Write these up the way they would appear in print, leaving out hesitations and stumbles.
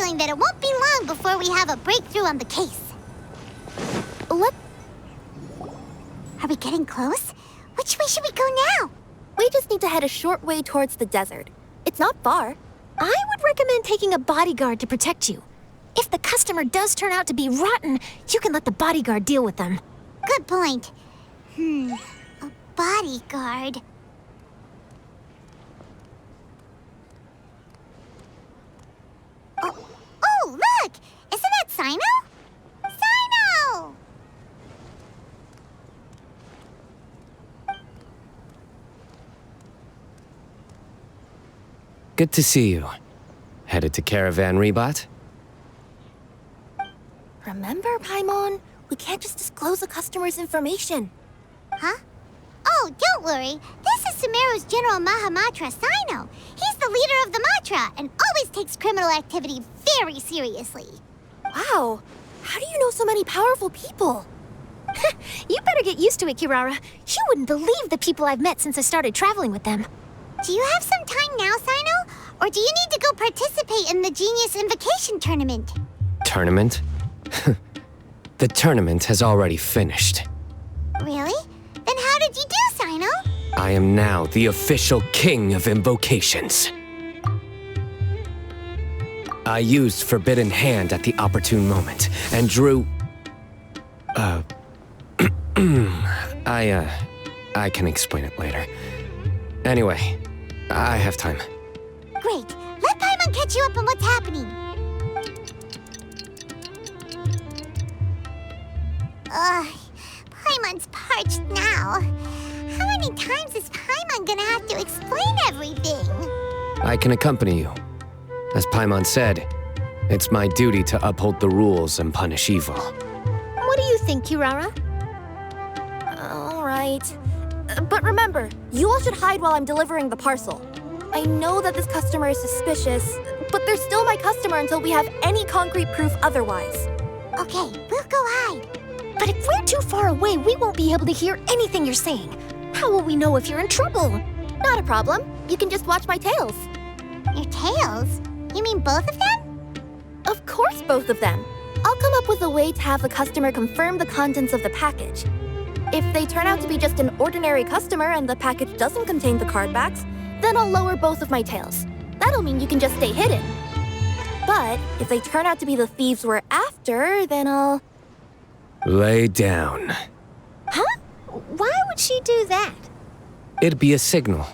feeling that it won't be long before we have a breakthrough on the case. Are we getting close? Which way should we go now? We just need to head a short way towards the desert. It's not far. I would recommend taking a bodyguard to protect you. If the customer does turn out to be rotten, you can let the bodyguard deal with them. Good point. A bodyguard. Oh, look! Isn't that Cyno? Cyno! Good to see you. Headed to Caravan Ribat? Remember, Paimon? We can't just disclose the customer's information. Huh? Oh, don't worry. This is Sumeru's General Mahamatra, Cyno. He's the leader of the Matra and always takes criminal activity very seriously. Wow. How do you know so many powerful people? You better get used to it, Kirara. You wouldn't believe the people I've met since I started traveling with them. Do you have some time now, Cyno? Or do you need to go participate in the Genius Invocation tournament? Tournament? The tournament has already finished. Really? Then how did you do, Cyno? I am now the official king of invocations. I used Forbidden Hand at the opportune moment and drew... I can explain it later. Anyway, I have time. Great. Let Paimon catch you up on what's happening. Paimon's parched now. How many times is Paimon gonna have to explain everything? I can accompany you. As Paimon said, it's my duty to uphold the rules and punish evil. What do you think, Kirara? All right. But remember, you all should hide while I'm delivering the parcel. I know that this customer is suspicious, but they're still my customer until we have any concrete proof otherwise. Okay, we'll go hide. But if we're too far away, we won't be able to hear anything you're saying. How will we know if you're in trouble? Not a problem. You can just watch my tails. Your tails? You mean both of them? Of course, both of them. I'll come up with a way to have the customer confirm the contents of the package. If they turn out to be just an ordinary customer and the package doesn't contain the card backs, then I'll lower both of my tails. That'll mean you can just stay hidden. But if they turn out to be the thieves we're after, then I'll... Lay down. Huh? Why would she do that? It'd be a signal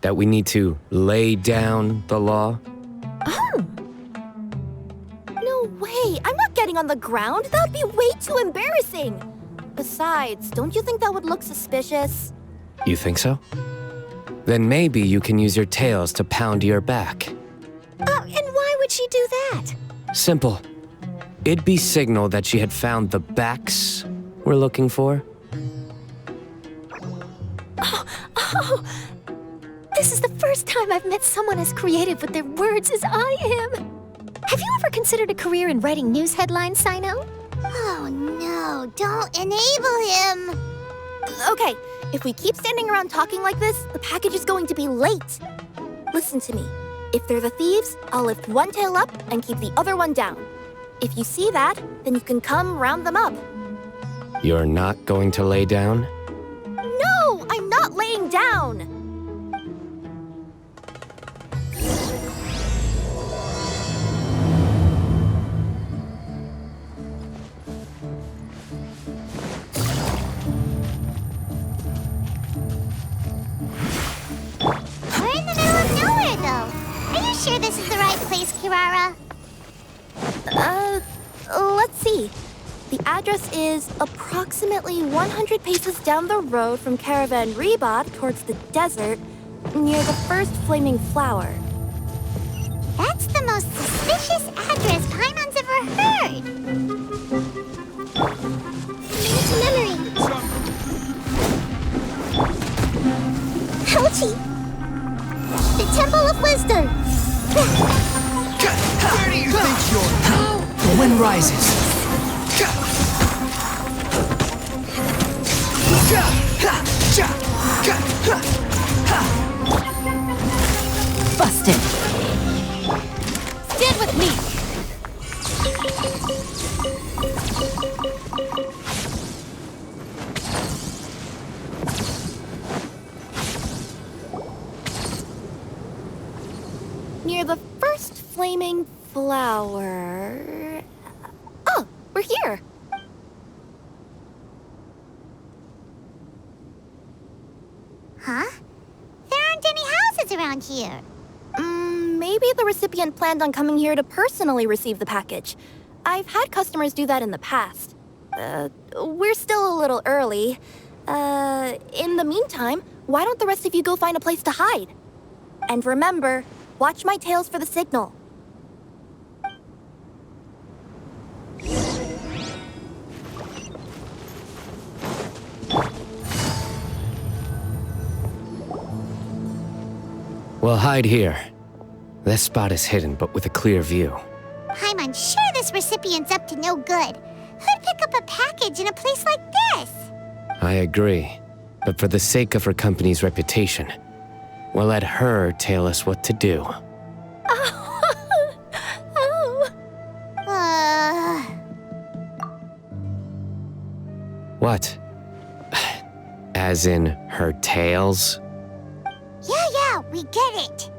that we need to lay down the law. Oh. No way. I'm not getting on the ground. That would be way too embarrassing. Besides, don't you think that would look suspicious? You think so? Then maybe you can use your tails to pound your back. And why would she do that? Simple. It'd be signal that she had found the backs we're looking for. Oh, this is the first time I've met someone as creative with their words as I am. Have you ever considered a career in writing news headlines, Cyno? Oh no, don't enable him! Okay, if we keep standing around talking like this, the package is going to be late. Listen to me. If they're the thieves, I'll lift one tail up and keep the other one down. If you see that, then you can come round them up. You're not going to lay down? No, I'm not laying down! We're in the middle of nowhere, though. Are you sure this is the right place, Kirara? Let's see. The address is approximately 100 paces down the road from Caravan Ribat towards the desert, near the first flaming flower. That's the most suspicious address Paimon's ever heard. It's memory. Ouchie! The Temple of Wisdom. Where do you think you're... The wind rises. Busted. Stand with me. Near the first flaming flower... Oh, we're here! Huh? There aren't any houses around here. Maybe the recipient planned on coming here to personally receive the package. I've had customers do that in the past. We're still a little early. In the meantime, why don't the rest of you go find a place to hide? And remember, watch my tails for the signal. We'll hide here. This spot is hidden, but with a clear view. I'm unsure this recipient's up to no good. Who'd pick up a package in a place like this? I agree. But for the sake of her company's reputation, we'll let her tell us what to do. What? As in her tails? Yeah, we get it.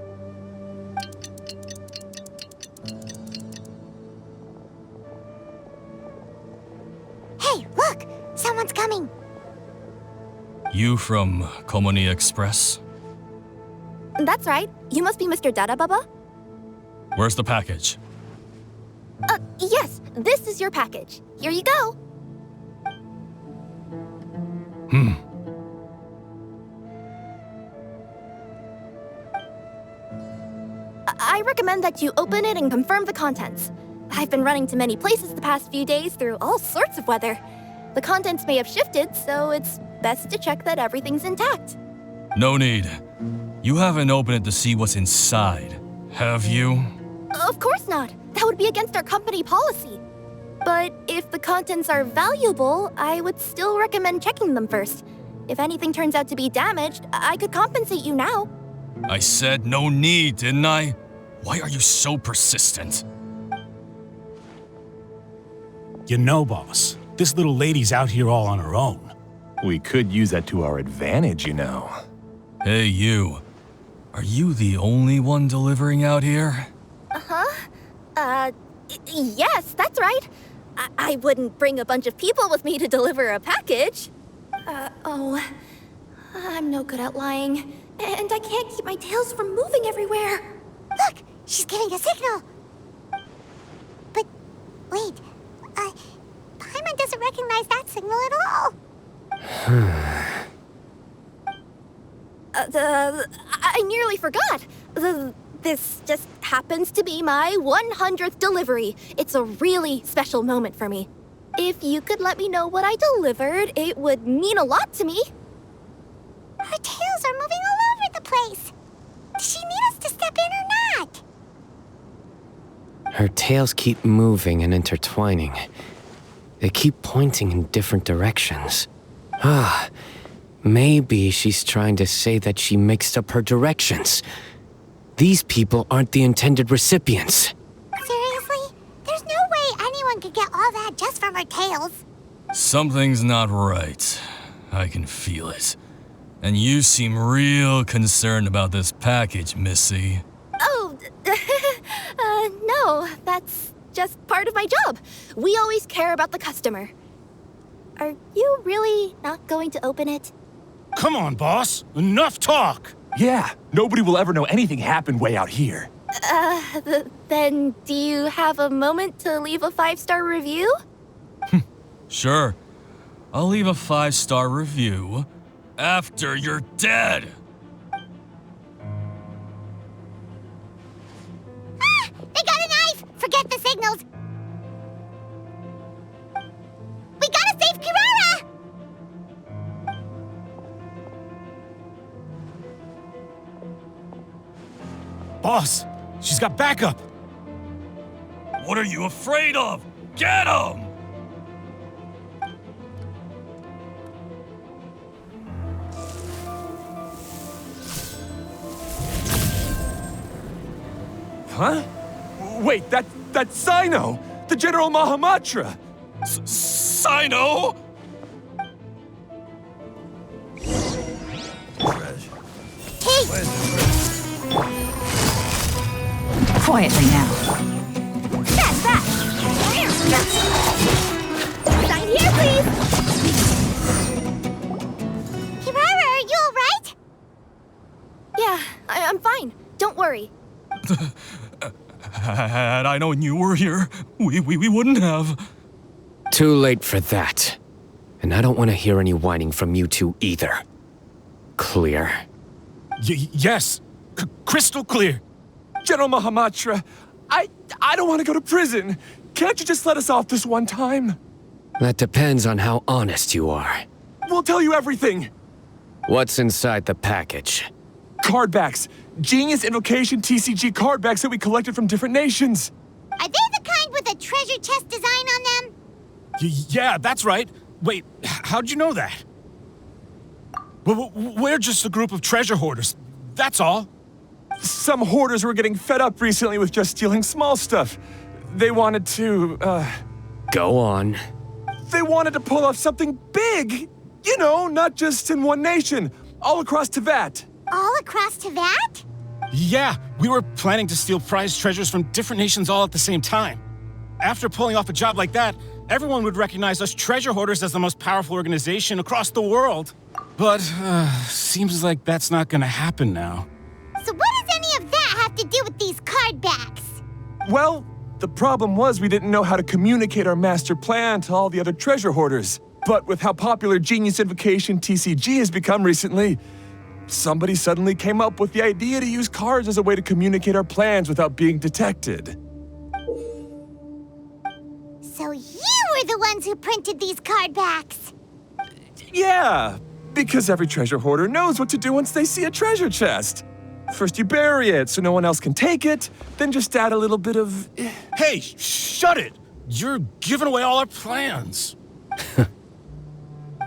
Hey, look! Someone's coming. You from Komoni Express? That's right. You must be Mr. Dada Baba? Where's the package? Yes, this is your package. Here you go. I recommend that you open it and confirm the contents. I've been running to many places the past few days through all sorts of weather. The contents may have shifted, so it's best to check that everything's intact. No need. You haven't opened it to see what's inside, have you? Of course not. That would be against our company policy. But if the contents are valuable, I would still recommend checking them first. If anything turns out to be damaged, I could compensate you now. I said no need, didn't I? Why are you so persistent? You know, boss, this little lady's out here all on her own. We could use that to our advantage, you know. Hey, you. Are you the only one delivering out here? Yes, that's right. I wouldn't bring a bunch of people with me to deliver a package. I'm no good at lying, and I can't keep my tails from moving everywhere. Look, she's giving a signal. But, wait, Paimon doesn't recognize that signal at all. I nearly forgot. This just happens to be my 100th delivery. It's a really special moment for me. If you could let me know what I delivered, it would mean a lot to me. Her tails are moving all over the place. Does she need us to step in or not? Her tails keep moving and intertwining. They keep pointing in different directions. Maybe she's trying to say that she mixed up her directions. These people aren't the intended recipients. Seriously? There's no way anyone could get all that just from her tails. Something's not right. I can feel it. And you seem real concerned about this package, Missy. Oh, no, that's just part of my job. We always care about the customer. Are you really not going to open it? Come on, boss. Enough talk. Yeah, nobody will ever know anything happened way out here. Then do you have a moment to leave a 5-star review? Sure. I'll leave a 5-star review after you're dead. They got a knife! Forget the signals. We gotta save Kirara! Boss, she's got backup. What are you afraid of? Get him! Huh? Wait, that's Cyno! The General Mahamatra! Cyno? quietly now. That's that! Sign here, please! Kirara, are you alright? Yeah, I'm fine. Don't worry. Had I known you were here, we wouldn't have. Too late for that. And I don't want to hear any whining from you two either. Clear? Yes. Crystal clear. General Mahamatra, I don't want to go to prison. Can't you just let us off this one time? That depends on how honest you are. We'll tell you everything. What's inside the package? Card backs. Genius Invocation TCG card backs that we collected from different nations. Are they the kind with a treasure chest design on them? Yeah, that's right. Wait, how'd you know that? We're just a group of treasure hoarders. That's all. Some hoarders were getting fed up recently with just stealing small stuff. They wanted to, Go on. They wanted to pull off something big. You know, not just in one nation. All across Teyvat. All across Teyvat? Yeah, we were planning to steal prized treasures from different nations all at the same time. After pulling off a job like that, everyone would recognize us treasure hoarders as the most powerful organization across the world. But, seems like that's not gonna happen now. So what does any of that have to do with these card backs? Well, the problem was we didn't know how to communicate our master plan to all the other treasure hoarders. But with how popular Genius Invocation TCG has become recently, somebody suddenly came up with the idea to use cards as a way to communicate our plans without being detected. So you were the ones who printed these card backs? Yeah, because every treasure hoarder knows what to do once they see a treasure chest. First you bury it so no one else can take it, then just add a little bit of... Hey, shut it! You're giving away all our plans.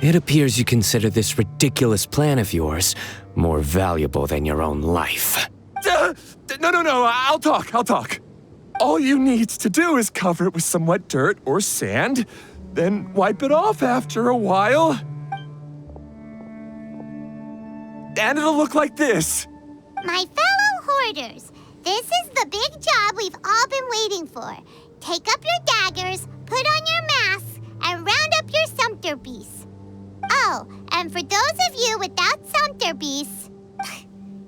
It appears you consider this ridiculous plan of yours more valuable than your own life. No, I'll talk. All you need to do is cover it with some wet dirt or sand, then wipe it off after a while. And it'll look like this. My fellow hoarders, this is the big job we've all been waiting for. Take up your daggers, put on your masks, and round up your sumpter beasts. Oh, and for those of you without sumpter beasts...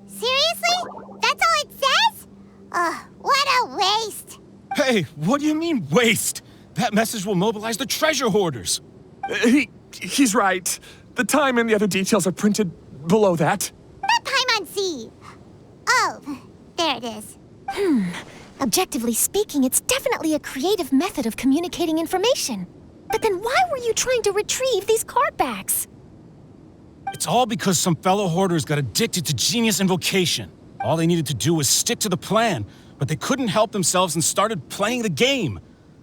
Seriously? That's all it says? Ugh, what a waste. Hey, what do you mean, waste? That message will mobilize the treasure hoarders. He's right. The time and the other details are printed below that. Let Paimon see. Oh, there it is. Objectively speaking, it's definitely a creative method of communicating information. But then why were you trying to retrieve these card backs? It's all because some fellow hoarders got addicted to Genius Invocation. All they needed to do was stick to the plan, but they couldn't help themselves and started playing the game.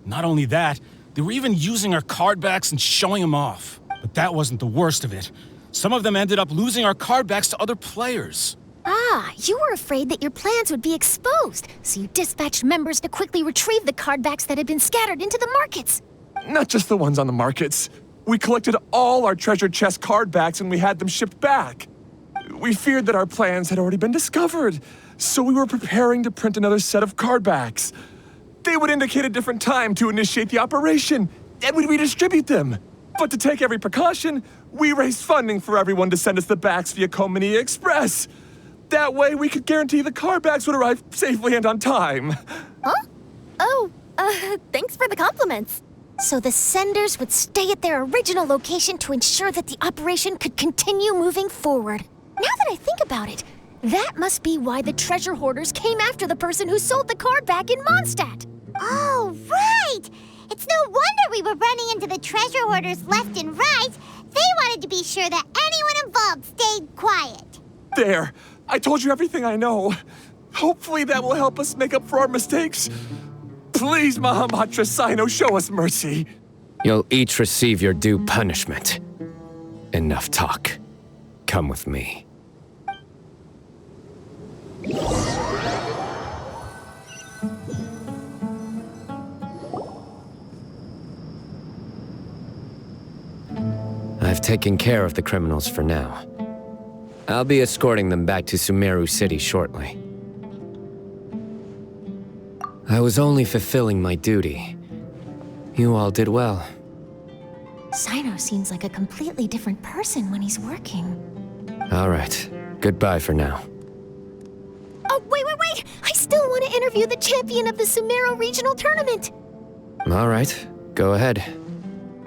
Not only that, they were even using our card backs and showing them off. But that wasn't the worst of it. Some of them ended up losing our card backs to other players. Ah, you were afraid that your plans would be exposed, so you dispatched members to quickly retrieve the card backs that had been scattered into the markets. Not just the ones on the markets. We collected all our treasure chest card backs and we had them shipped back. We feared that our plans had already been discovered, so we were preparing to print another set of card backs. They would indicate a different time to initiate the operation, and we'd redistribute them. But to take every precaution, we raised funding for everyone to send us the backs via Komini Express. That way, we could guarantee the card backs would arrive safely and on time. Huh? Oh, thanks for the compliments. So the senders would stay at their original location to ensure that the operation could continue moving forward. Now that I think about it, that must be why the treasure hoarders came after the person who sold the card back in Mondstadt. Oh, right! It's no wonder we were running into the treasure hoarders left and right. They wanted to be sure that anyone involved stayed quiet. There. I told you everything I know. Hopefully that will help us make up for our mistakes. Please, Mahamatra Cyno, show us mercy. You'll each receive your due punishment. Enough talk. Come with me. I've taken care of the criminals for now. I'll be escorting them back to Sumeru City shortly. I was only fulfilling my duty. You all did well. Cyno seems like a completely different person when he's working. All right. Goodbye for now. Oh, wait! I still want to interview the champion of the Sumeru regional tournament! All right. Go ahead.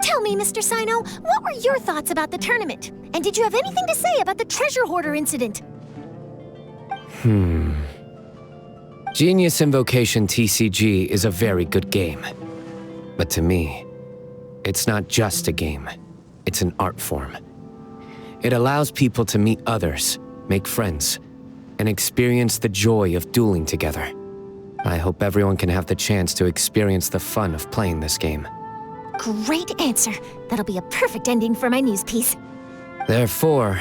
Tell me, Mr. Cyno, what were your thoughts about the tournament? And did you have anything to say about the treasure hoarder incident? Genius Invocation TCG is a very good game. But to me, it's not just a game. It's an art form. It allows people to meet others, make friends, and experience the joy of dueling together. I hope everyone can have the chance to experience the fun of playing this game. Great answer. That'll be a perfect ending for my news piece. Therefore,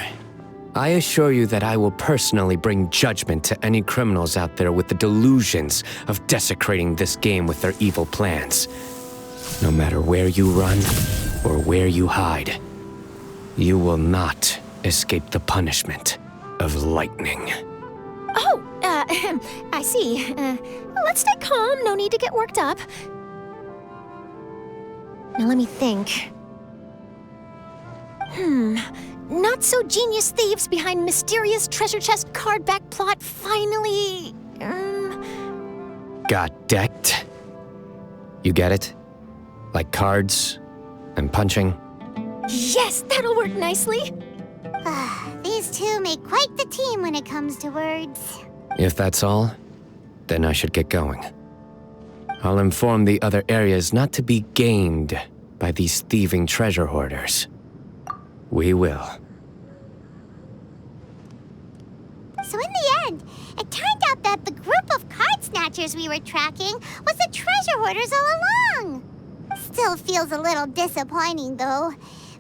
I assure you that I will personally bring judgment to any criminals out there with the delusions of desecrating this game with their evil plans. No matter where you run or where you hide, you will not escape the punishment of lightning. Oh, I see. Let's stay calm. No need to get worked up. Now let me think. Not so genius thieves behind mysterious treasure chest card back plot finally... Got decked? You get it? Like cards and punching? Yes, that'll work nicely. These two make quite the team when it comes to words. If that's all, then I should get going. I'll inform the other areas not to be gamed by these thieving treasure hoarders. We will. So in the end, it turned out that the group of card snatchers we were tracking was the treasure hoarders all along. Still feels a little disappointing, though.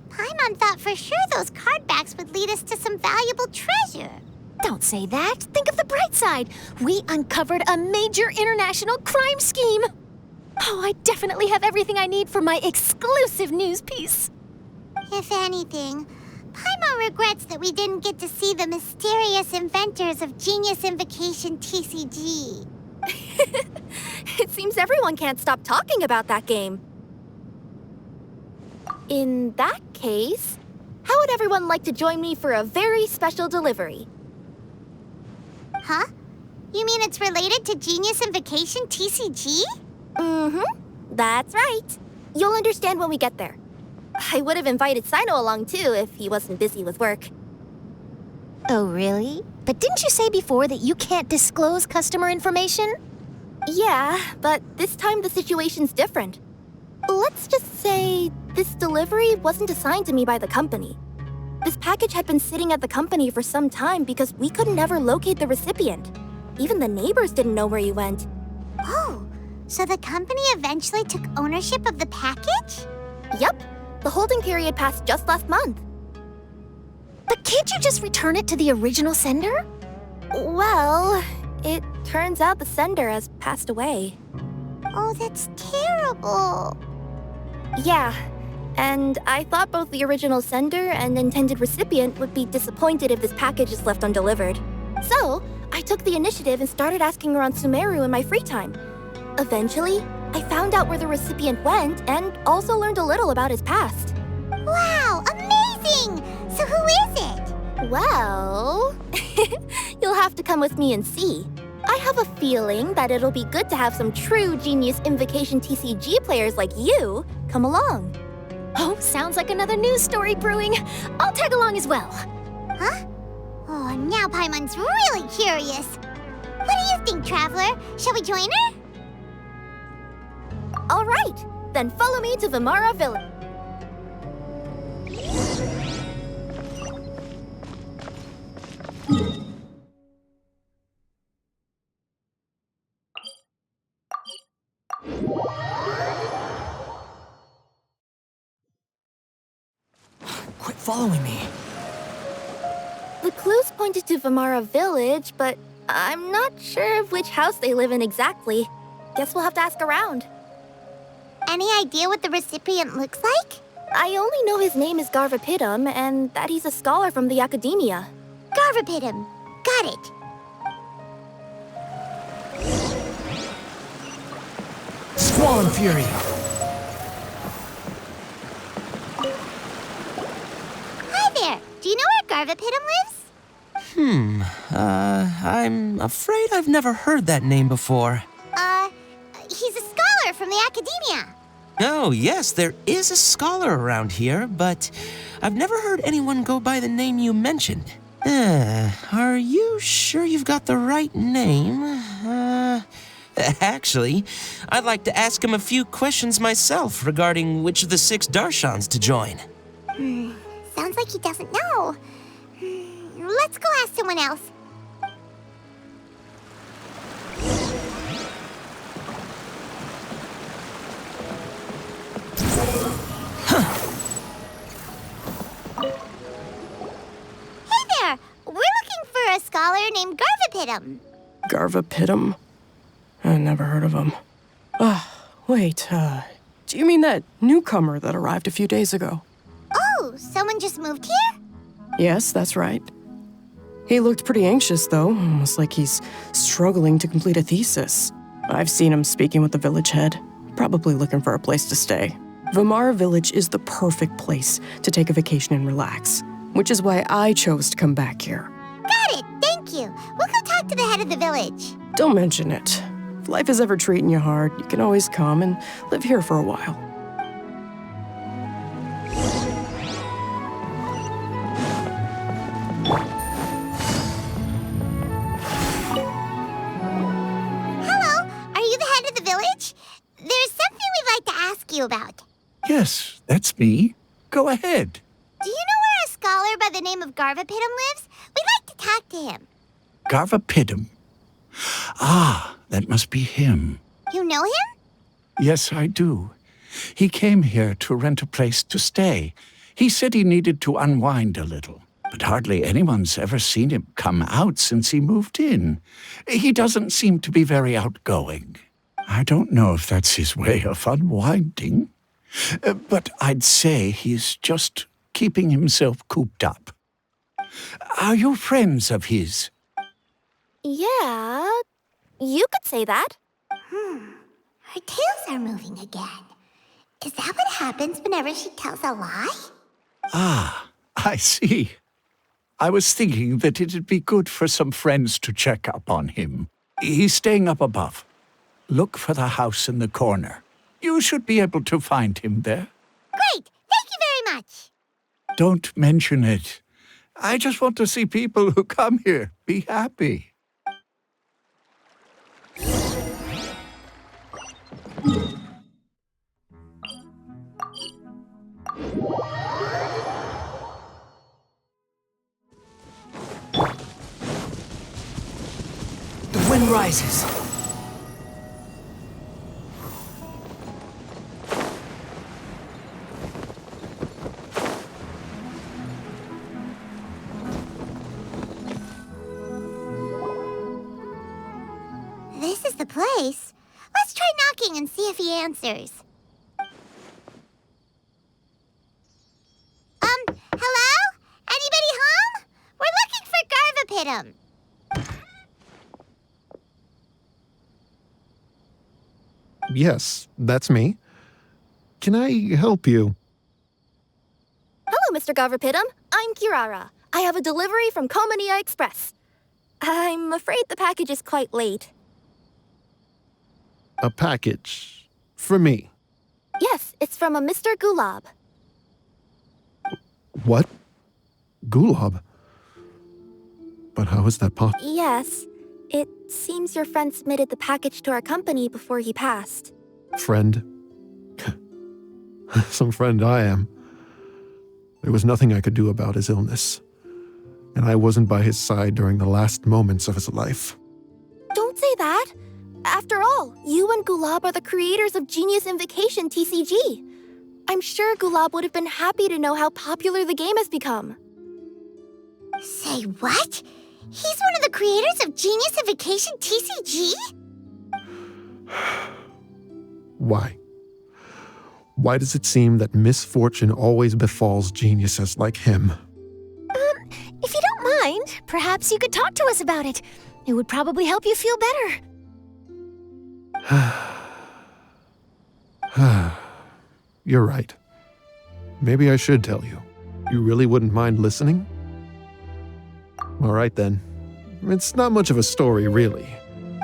Paimon thought for sure those card backs would lead us to some valuable treasure. Don't say that. Think of the bright side. We uncovered a major international crime scheme. Oh, I definitely have everything I need for my exclusive news piece. If anything, Paimon regrets that we didn't get to see the mysterious inventors of Genius Invokation TCG. It seems everyone can't stop talking about that game. In that case, how would everyone like to join me for a very special delivery? Huh? You mean it's related to Genius Invokation TCG? That's right. You'll understand when we get there. I would have invited Cyno along too if he wasn't busy with work. Oh, really? But didn't you say before that you can't disclose customer information? Yeah, but this time the situation's different. Let's just say this delivery wasn't assigned to me by the company. This package had been sitting at the company for some time because we could never locate the recipient. Even the neighbors didn't know where he went. Oh, so the company eventually took ownership of the package? Yep, the holding period passed just last month. But can't you just return it to the original sender? Well, it turns out the sender has passed away. Oh, that's terrible. Yeah, and I thought both the original sender and intended recipient would be disappointed if this package is left undelivered. So, I took the initiative and started asking around Sumeru in my free time. Eventually, I found out where the recipient went and also learned a little about his past. Wow, amazing! So who is it? Well, you'll have to come with me and see. I have a feeling that it'll be good to have some true Genius Invocation TCG players like you come along. Oh, sounds like another news story brewing. I'll tag along as well. Huh? Oh, now Paimon's really curious. What do you think, Traveler? Shall we join her? All right, then follow me to Vimara Village. Quit following me. The clues pointed to Vimara Village, but I'm not sure of which house they live in exactly. Guess we'll have to ask around. Any idea what the recipient looks like? I only know his name is Garvipidam and that he's a scholar from the academia. Garvipidam. Got it. Swollen Fury. Hi there. Do you know where Garvipidam lives? I'm afraid I've never heard that name before. He's a scholar from the academia. Oh, yes, there is a scholar around here, but I've never heard anyone go by the name you mentioned. Are you sure you've got the right name? Actually, I'd like to ask him a few questions myself regarding which of the 6 Darshans to join. Sounds like he doesn't know. Let's go ask someone else. Hey there! We're looking for a scholar named Garvipidam. Garvipidam? I never heard of him. Wait, do you mean that newcomer that arrived a few days ago? Oh, someone just moved here? Yes, that's right. He looked pretty anxious, though, almost like he's struggling to complete a thesis. I've seen him speaking with the village head, probably looking for a place to stay. Vimara Village is the perfect place to take a vacation and relax, which is why I chose to come back here. Got it, thank you. We'll go talk to the head of the village. Don't mention it. If life is ever treating you hard, you can always come and live here for a while. Hello, are you the head of the village? There's something we'd like to ask you about. Yes, that's me. Go ahead. Do you know where a scholar by the name of Garvipidam lives? We'd like to talk to him. Garvipidam. Ah, that must be him. You know him? Yes, I do. He came here to rent a place to stay. He said he needed to unwind a little, but hardly anyone's ever seen him come out since he moved in. He doesn't seem to be very outgoing. I don't know if that's his way of unwinding, but I'd say he's just keeping himself cooped up. Are you friends of his? Yeah, you could say that. Her tails are moving again. Is that what happens whenever she tells a lie? Ah, I see. I was thinking that it'd be good for some friends to check up on him. He's staying up above. Look for the house in the corner. You should be able to find him there. Great, thank you very much. Don't mention it. I just want to see people who come here be happy. The wind rises. This is the place. Let's try knocking and see if he answers. Hello? Anybody home? We're looking for Garvipidam. Yes, that's me. Can I help you? Hello, Mr. Garvipidam. I'm Kirara. I have a delivery from Komania Express. I'm afraid the package is quite late. A package for me. Yes, it's from a Mr. Gulab. What? Gulab? But how is that possible? Yes, it seems your friend submitted the package to our company before he passed. Friend? Some friend I am. There was nothing I could do about his illness, and I wasn't by his side during the last moments of his life. Don't say that. After all, you and Gulab are the creators of Genius Invokation TCG. I'm sure Gulab would have been happy to know how popular the game has become. Say what? He's one of the creators of Genius Invokation TCG? Why? Why does it seem that misfortune always befalls geniuses like him? If you don't mind, perhaps you could talk to us about it. It would probably help you feel better. You're right. Maybe I should tell you. You really wouldn't mind listening? All right then. It's not much of a story, really.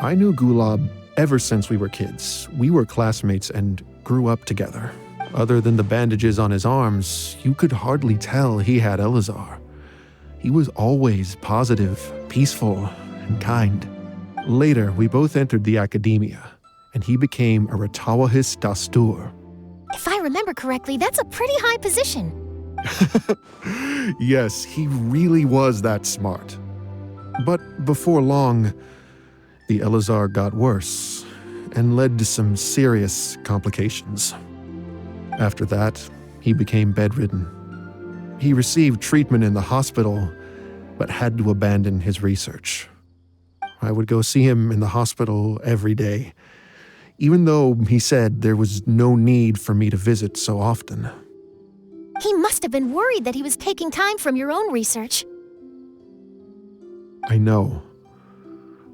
I knew Gulab ever since we were kids. We were classmates and grew up together. Other than the bandages on his arms, you could hardly tell he had Elazar. He was always positive, peaceful, and kind. Later, we both entered the academia, and he became a Ratawahis Dastur. If I remember correctly, that's a pretty high position. Yes, he really was that smart. But before long, the Elazar got worse and led to some serious complications. After that, he became bedridden. He received treatment in the hospital, but had to abandon his research. I would go see him in the hospital every day, even though he said there was no need for me to visit so often. He must have been worried that he was taking time from your own research. I know,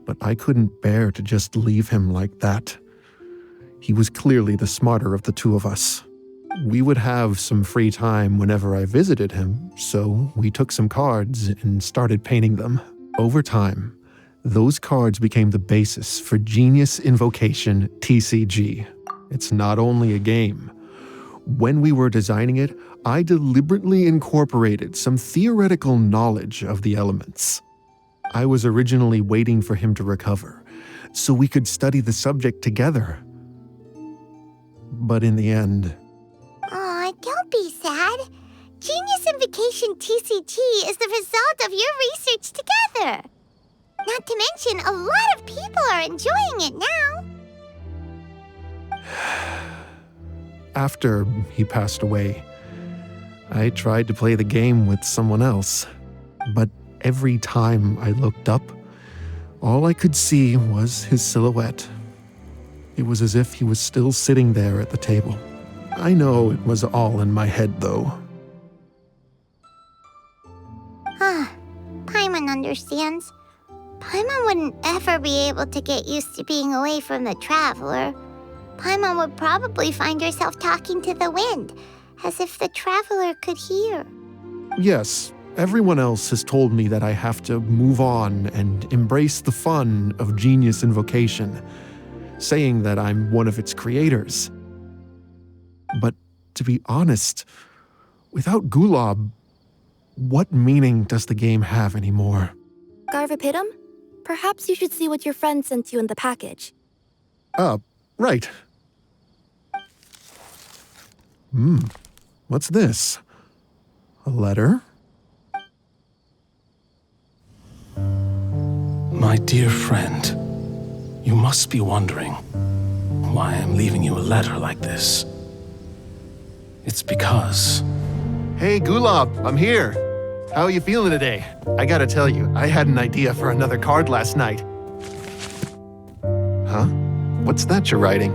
but I couldn't bear to just leave him like that. He was clearly the smarter of the two of us. We would have some free time whenever I visited him, so we took some cards and started painting them. Over time, those cards became the basis for Genius Invokation TCG. It's not only a game. When we were designing it, I deliberately incorporated some theoretical knowledge of the elements. I was originally waiting for him to recover, so we could study the subject together. But in the end... Aw, don't be sad. Genius Invokation TCG is the result of your research together. Not to mention, a lot of people are enjoying it now. After he passed away, I tried to play the game with someone else, but every time I looked up, all I could see was his silhouette. It was as if he was still sitting there at the table. I know it was all in my head, though. Paimon understands. Paimon wouldn't ever be able to get used to being away from the Traveler. Paimon would probably find herself talking to the wind, as if the Traveler could hear. Yes, everyone else has told me that I have to move on and embrace the fun of Genius Invocation, saying that I'm one of its creators. But to be honest, without Gulab, what meaning does the game have anymore? Garvipidam? Perhaps you should see what your friend sent you in the package. Right. What's this? A letter? My dear friend, you must be wondering why I'm leaving you a letter like this. It's because... Hey, Gulab, I'm here. How are you feeling today? I gotta tell you, I had an idea for another card last night. Huh? What's that you're writing?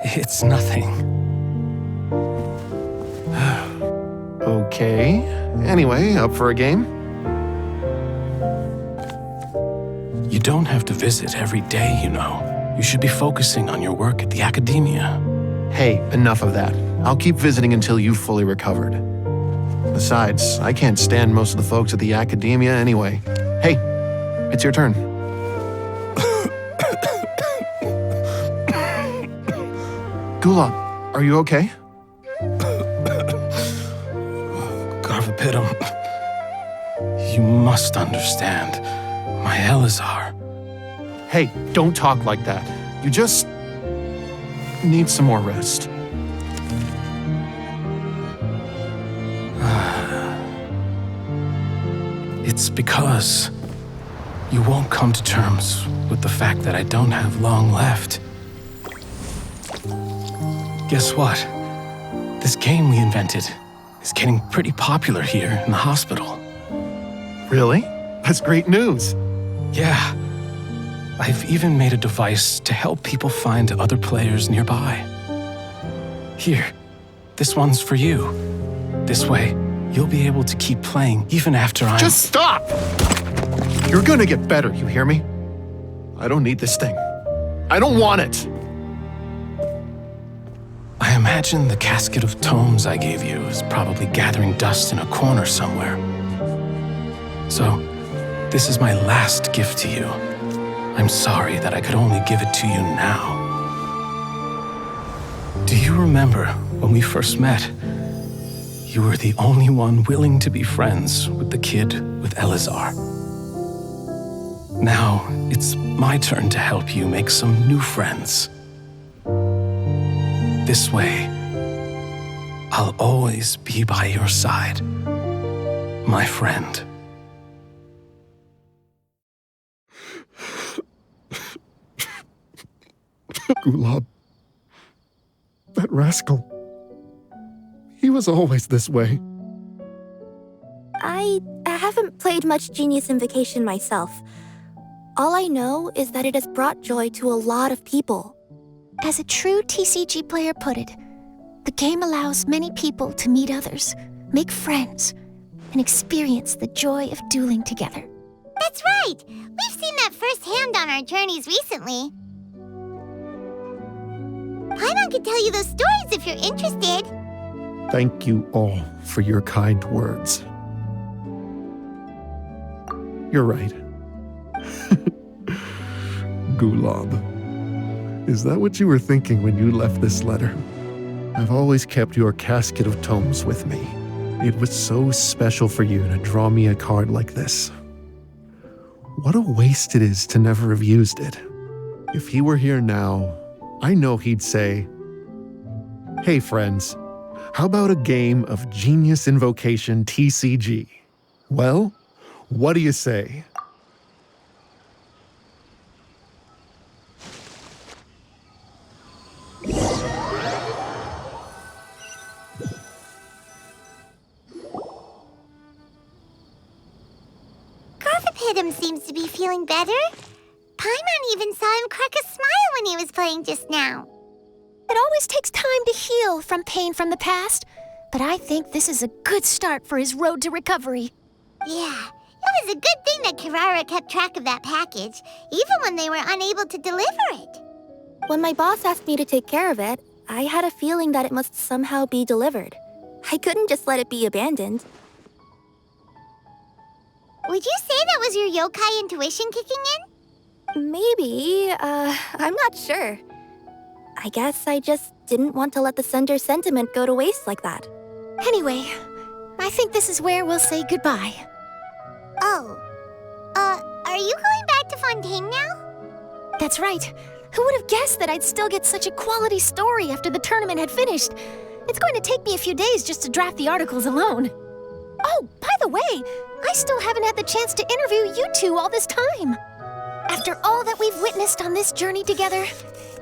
It's nothing. Okay. Anyway, up for a game? You don't have to visit every day, you know. You should be focusing on your work at the academia. Hey, enough of that. I'll keep visiting until you've fully recovered. Besides, I can't stand most of the folks at the academia anyway. Hey, it's your turn. Gulab, are you okay? Garvipidam, you must understand. My Elazar. Hey, don't talk like that. You just need some more rest. It's because you won't come to terms with the fact that I don't have long left. Guess what? This game we invented is getting pretty popular here in the hospital. Really? That's great news. Yeah. I've even made a device to help people find other players nearby. Here, this one's for you. This way, you'll be able to keep playing even after I'm... Just stop! You're gonna get better, you hear me? I don't need this thing. I don't want it. imagine the casket of tomes I gave you is probably gathering dust in a corner somewhere. So, this is my last gift to you. I'm sorry that I could only give it to you now. Do you remember when we first met? You were the only one willing to be friends with the kid with Elazar. Now, it's my turn to help you make some new friends. This way, I'll always be by your side, my friend. Gulab. That rascal. He was always this way. I haven't played much Genius Invocation myself. All I know is that it has brought joy to a lot of people. As a true TCG player put it, the game allows many people to meet others, make friends, and experience the joy of dueling together. That's right! We've seen that firsthand on our journeys recently. Paimon could tell you those stories if you're interested. Thank you all for your kind words. You're right. Gulab. Is that what you were thinking when you left this letter? I've always kept your casket of tomes with me. It was so special for you to draw me a card like this. What a waste it is to never have used it. If he were here now, I know he'd say, "Hey friends, how about a game of Genius Invocation TCG? Well, what do you say?" Garvipidam seems to be feeling better. Paimon even saw him crack a smile when he was playing just now. It always takes time to heal from pain from the past, but I think this is a good start for his road to recovery. Yeah, it was a good thing that Kirara kept track of that package, even when they were unable to deliver it. When my boss asked me to take care of it, I had a feeling that it must somehow be delivered. I couldn't just let it be abandoned. Would you say that was your yokai intuition kicking in? Maybe, I'm not sure. I guess I just didn't want to let the sender's sentiment go to waste like that. Anyway, I think this is where we'll say goodbye. Oh, are you going back to Fontaine now? That's right. Who would have guessed that I'd still get such a quality story after the tournament had finished? It's going to take me a few days just to draft the articles alone. Oh, by the way, I still haven't had the chance to interview you two all this time. After all that we've witnessed on this journey together,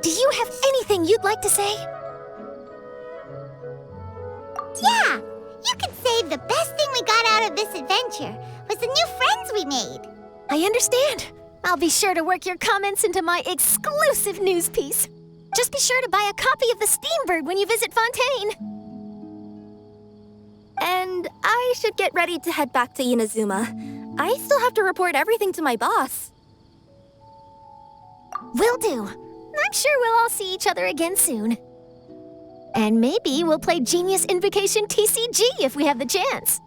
do you have anything you'd like to say? Yeah, you could say the best thing we got out of this adventure was the new friends we made. I understand. I'll be sure to work your comments into my exclusive news piece. Just be sure to buy a copy of the Steambird when you visit Fontaine. And I should get ready to head back to Inazuma. I still have to report everything to my boss. Will do. I'm sure we'll all see each other again soon. And maybe we'll play Genius Invocation TCG if we have the chance.